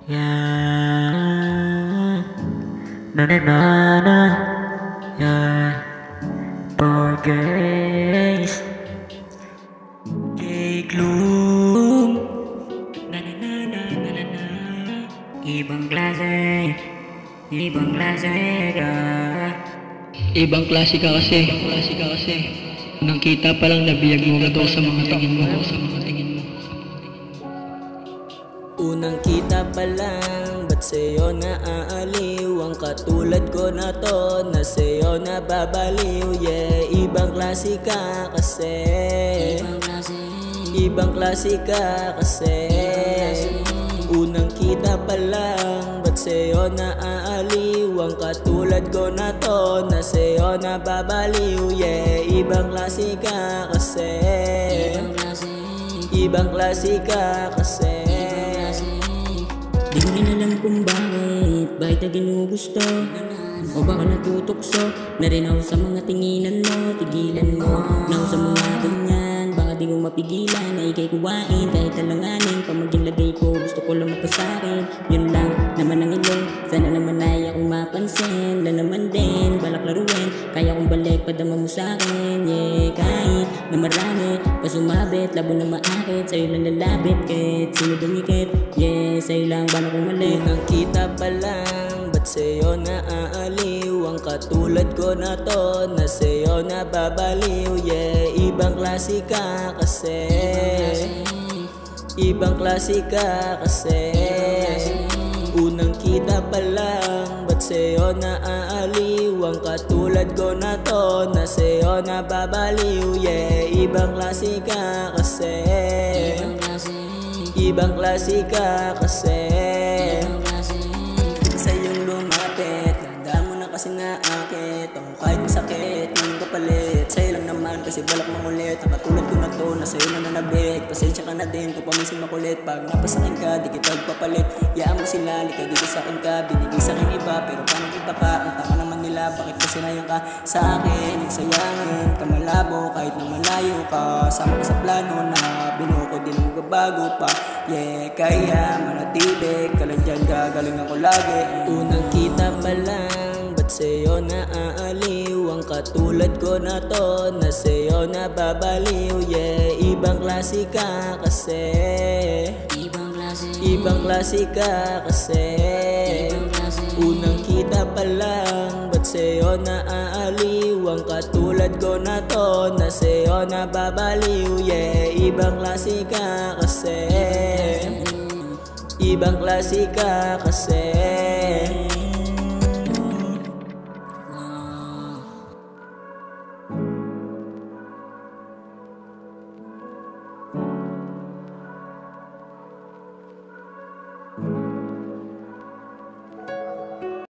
Yeah, na na na na, yeah, for grace, Gloom, na na na na na na na, ibang klase, ibang klase ka. Ibang klase ka kasi, nang kita pa lang nabiyag mo gato sa mga tingin mo, Unang kita pa lang, ba't sa'yo naaaliw? Ang katulad ko na to, na sa'yo nababaliw. Yeah, ibang klase ka kasi, ibang klase ka kasi. Unang kita pa lang, ba't sa'yo naaaliw? Ang katulad ko na to, na sa'yo nababaliw. Yeah, ibang klase ka kasi, ibang klase ka kasi. Di mo rin alam kung bakit na ginugusto o baka natutokso na rin ako sa mga tinginan mo. Tigilan mo na ako sa mga ganyan, baka di mo mapigilan na ikay kuwain kahit alanganin. Pa maging lagay ko, gusto ko lang magpasakin. Yun lang naman ang ilong, sana naman ay ako mapansin. Na naman din, balak laruin, kaya kong balik padama mo sa'kin. Yeah, kahit na marami pa sumabit, labo na maakit, sa'yo lang lalapit kahit sino dumikit. Yeah, sa'yo lang ba na kumalik? Unang kita pa lang, ba't sa'yo naaaliw? Ang katulad ko na to, na sa'yo nababaliw. Yeah, ibang klase ka kasi, ibang klase ka kasi. Unang kita pa lang, ba't sa'yo naaaliw? Ang katulad ko na to, na sa'yo nababaliw. Yeah, ibang klase ka kasi, ibang klase ka kasi. Sa'yong lumapit, handa mo na kasi naakit. Ako kahit masakit, hindi kapalit. Sa'yo lang naman kasi balak mangulit. Ang katulad ko na to, na sa'yo na nanabit. Pasensya ka na din kung paminsan makulit. Pag napasakin ka, di kita magpapalit. Yaan mo sila, likay dito sa'kin ka. Binigay sa'kin iba, pero parang iba ka. Ang taka naman nila, bakit ba sinayang ka sa akin? Nagsayangin ka malabo, kahit na malayo ka. Sama ka sa plano na binuko, di na magbabago pa. Yeah, kaya manatili ka lang dyan, gagaling ako lagi. Unang kita pa lang, ba't sa'yo naaaliw? Ang katulad ko na to, na sa'yo nababaliw. Yeah, ibang klase ka kasi, ibang klase ka kasi. Unang kita pa lang, ba't sa'yo naaaliw? Ang katulad ko na to, na sa'yo nababaliw. Yeah, ibang klase ka kasi, ibang klase ka kasi.